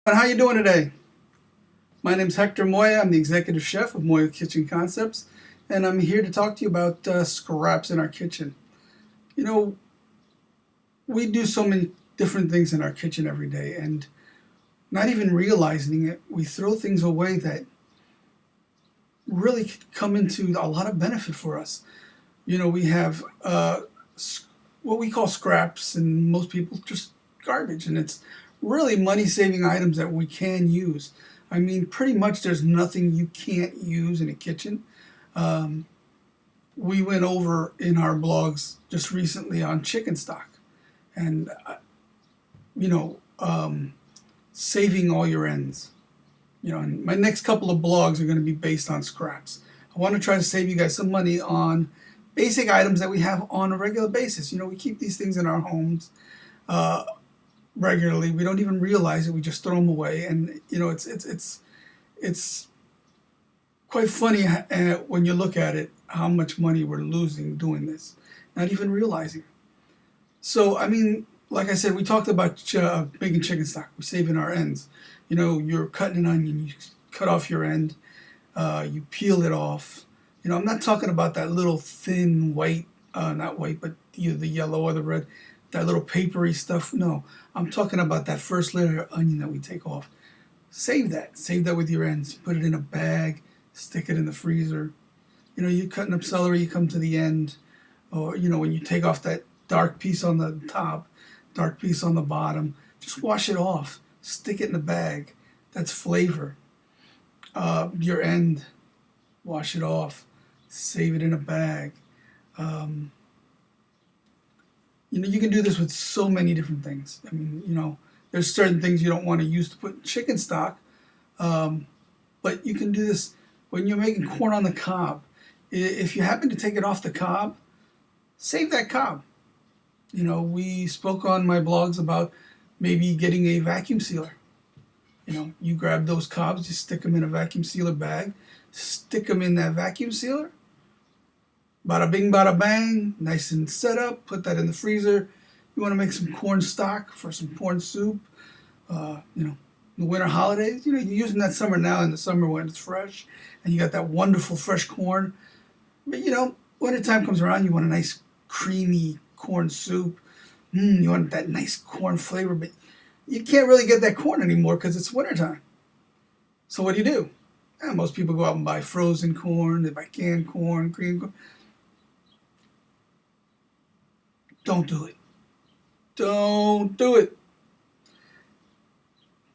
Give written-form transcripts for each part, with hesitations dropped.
And how you doing today? My name's Hector Moya. I'm the executive chef of Moya Kitchen Concepts, and I'm here to talk to you about scraps in our kitchen. You know, we do so many different things in our kitchen every day, and not even realizing it, we throw things away that really could come into a lot of benefit for us. We have what we call scraps, and most people just garbage, and it's really money-saving items that we can use. I mean, pretty much there's nothing you can't use in a kitchen. Um, we went over in our blogs just recently on chicken stock, and you know, um, saving all your ends. And my next couple of blogs are going to be based on scraps. I want to try to save you guys some money on basic items that we have on a regular basis. We keep these things in our homes uh, regularly. We don't even realize it. We just throw them away, and it's quite funny when you look at it how much money we're losing doing this, not even realizing. So I mean, like I said, we talked about making chicken stock. We're saving our ends. You're cutting an onion. You cut off your end. You peel it off. I'm not talking about that little thin white, not white, but either the yellow or the red, that little papery stuff. No, I'm talking about that first layer of onion that we take off. Save that. Save that with your ends. Put it in a bag. Stick it in the freezer. You're cutting up celery. You come to the end, or when you take off that dark piece on the top, dark piece on the bottom, just wash it off. Stick it in the bag. That's flavor. Your end, wash it off. Save it in a bag. Um, you can do this with so many different things. I mean, there's certain things you don't want to use to put in chicken stock, but you can do this when you're making corn on the cob. If you happen to take it off the cob, save that cob. We spoke on my blogs about maybe getting a vacuum sealer. You grab those cobs, you stick them in a vacuum sealer bag, stick them in that vacuum sealer. Bada bing, bada bang, nice and set up. Put that in the freezer. You want to make some corn stock for some corn soup. The winter holidays. You're using that summer now in the summer when it's fresh, and you got that wonderful fresh corn. But when the time comes around, you want a nice creamy corn soup. You want that nice corn flavor, but you can't really get that corn anymore because it's wintertime. So what do? Most people go out and buy frozen corn. They buy canned corn, green corn. Don't do it. Don't do it.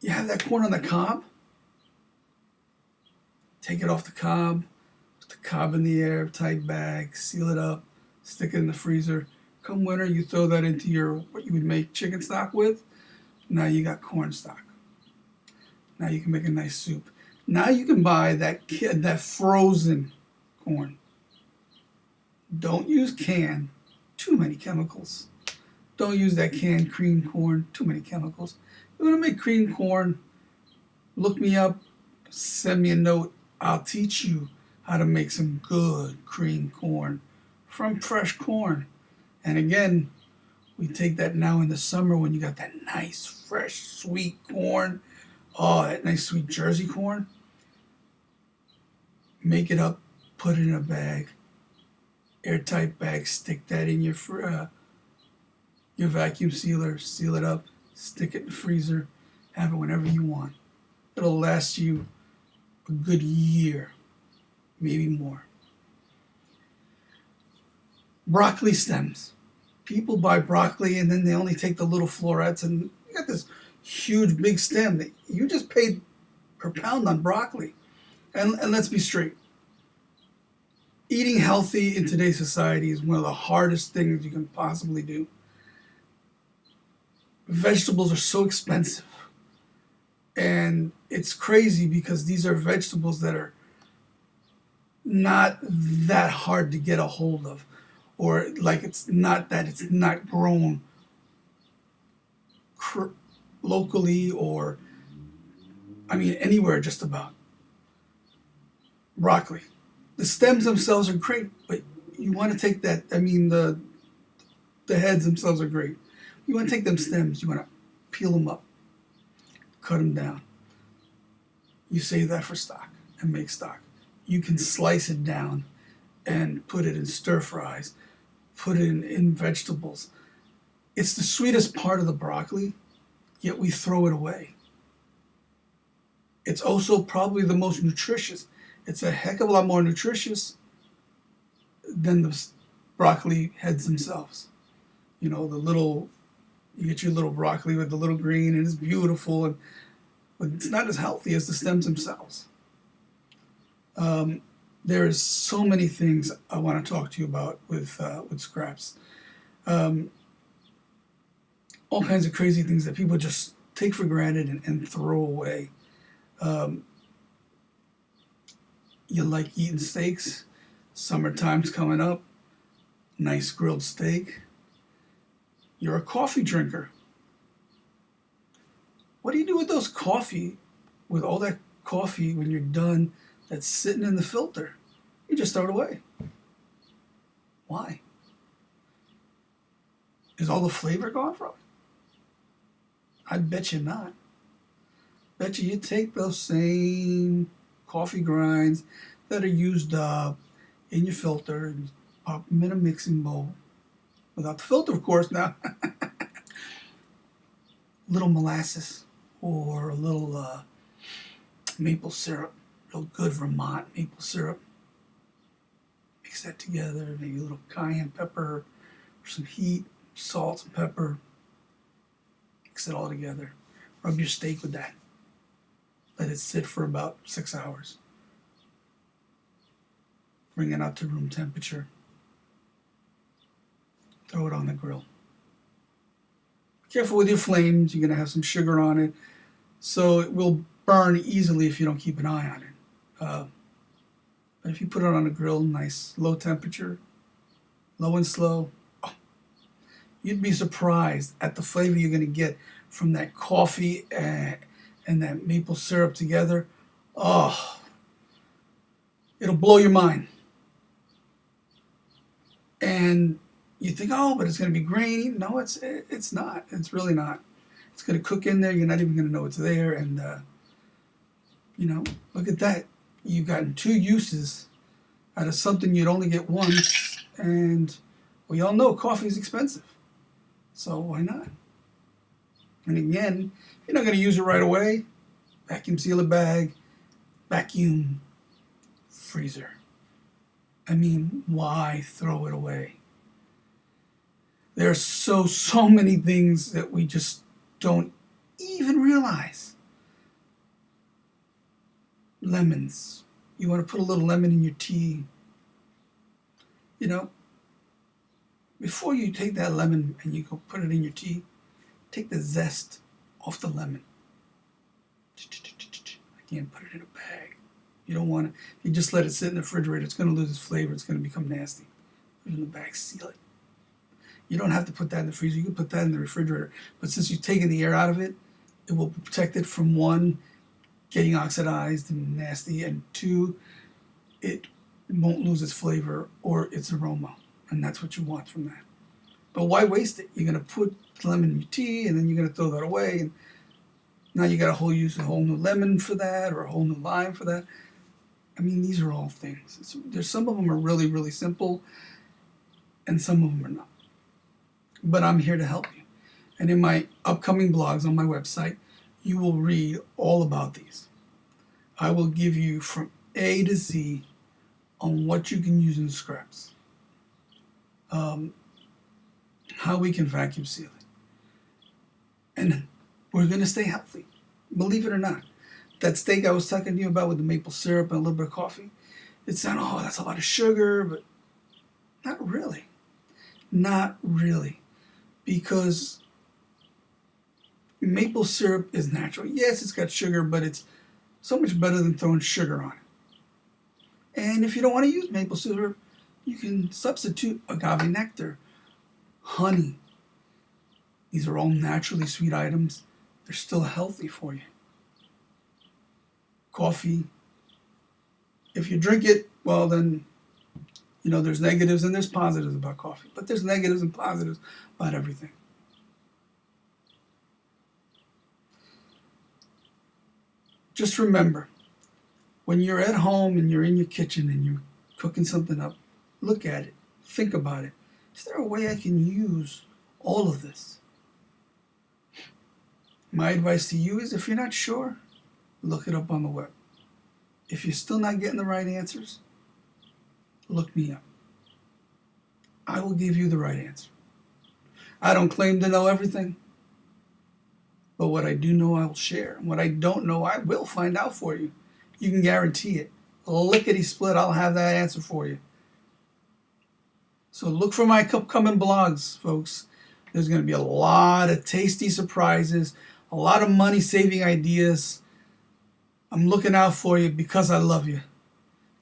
You have that corn on the cob. Take it off the cob. Put the cob in the airtight bag. Seal it up. Stick it in the freezer. Come winter, you throw that into what you would make chicken stock with. Now you got corn stock. Now you can make a nice soup. Now you can buy that frozen corn. Don't use canned. Too many chemicals. Don't use that canned cream corn. Too many chemicals. You want to make cream corn? Look me up. Send me a note. I'll teach you how to make some good cream corn from fresh corn. And again, we take that now in the summer when you got that nice, fresh, sweet corn. Oh, that nice, sweet Jersey corn. Make it up, put it in a bag, airtight bag, stick that in your vacuum sealer, seal it up, stick it in the freezer, have it whenever you want. It'll last you a good year, maybe more. Broccoli stems. People buy broccoli and then they only take the little florets, and you got this huge big stem that you just paid per pound on broccoli. And let's be straight. Eating healthy in today's society is one of the hardest things you can possibly do. Vegetables are so expensive. And it's crazy because these are vegetables that are not that hard to get a hold of. Or like it's not grown locally, or I mean anywhere just about. Broccoli. The stems themselves are great, but you want to take that, I mean the heads themselves are great. You want to take them stems, you want to peel them up, cut them down. You save that for stock and make stock. You can slice it down and put it in stir fries, put it in vegetables. It's the sweetest part of the broccoli, yet we throw it away. It's also probably the most nutritious. It's a heck of a lot more nutritious than the broccoli heads themselves. You know, you get your little broccoli with the little green, and it's beautiful, but it's not as healthy as the stems themselves. There's so many things I want to talk to you about with scraps. All kinds of crazy things that people just take for granted and throw away. You like eating steaks? Summertime's coming up. Nice grilled steak. You're a coffee drinker. What do you do with those coffee, with all that coffee when you're done that's sitting in the filter? You just throw it away. Why? Is all the flavor gone from it? I bet you not. Bet you take those same coffee grinds that are used up in your filter and pop them in a mixing bowl. Without the filter, of course, now. Little molasses or a little maple syrup. Real good Vermont maple syrup. Mix that together, maybe a little cayenne pepper, or some heat, salt and pepper. Mix it all together. Rub your steak with that. Let it sit for about 6 hours. Bring it up to room temperature. Throw it on the grill. Be careful with your flames. You're going to have some sugar on it, so it will burn easily if you don't keep an eye on it. But if you put it on a grill, nice low temperature, low and slow, you'd be surprised at the flavor you're going to get from that coffee and that maple syrup together. Oh, it'll blow your mind. And you think, oh, but it's going to be grainy. No, it's not. It's really not. It's going to cook in there. You're not even going to know it's there. And, look at that. You've gotten 2 uses out of something you'd only get once. And we all know coffee is expensive. So why not? And again, if you're not going to use it right away, vacuum seal a bag, vacuum freezer. I mean, why throw it away? There are so many things that we just don't even realize. Lemons. You want to put a little lemon in your tea. Before you take that lemon and you go put it in your tea, take the zest off the lemon. Again, put it in a bag. You don't want to, if you just let it sit in the refrigerator, it's going to lose its flavor. It's going to become nasty. Put it in the bag, seal it. You don't have to put that in the freezer. You can put that in the refrigerator. But since you've taken the air out of it, it will protect it from 1, getting oxidized and nasty, and 2, it won't lose its flavor or its aroma. And that's what you want from that. But why waste it? You're going to put lemon in your tea, and then you're going to throw that away. And now you got to use a whole new lemon for that, or a whole new lime for that. I mean, these are all things. There's some of them are really, really simple, and some of them are not. But I'm here to help you. And in my upcoming blogs on my website, you will read all about these. I will give you from A to Z on what you can use in scraps. How we can vacuum seal it. And we're going to stay healthy. Believe it or not. That steak I was talking to you about with the maple syrup and a little bit of coffee, it sounded, oh, that's a lot of sugar, but not really. Not really. Because maple syrup is natural. Yes, it's got sugar, but it's so much better than throwing sugar on it. And if you don't want to use maple syrup, you can substitute agave nectar, honey. These are all naturally sweet items. They're still healthy for you. Coffee. If you drink it, well then, there's negatives and there's positives about coffee. But there's negatives and positives about everything. Just remember, when you're at home and you're in your kitchen and you're cooking something up, look at it, think about it. Is there a way I can use all of this? My advice to you is, if you're not sure, look it up on the web. If you're still not getting the right answers, look me up. I will give you the right answer. I don't claim to know everything, but what I do know, I will share. And what I don't know, I will find out for you. You can guarantee it. Lickety split, I'll have that answer for you. So look for my upcoming blogs, folks. There's going to be a lot of tasty surprises, a lot of money-saving ideas. I'm looking out for you because I love you.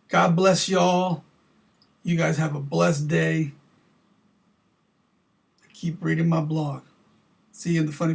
God bless y'all. You guys have a blessed day. Keep reading my blog. See you in the funny page.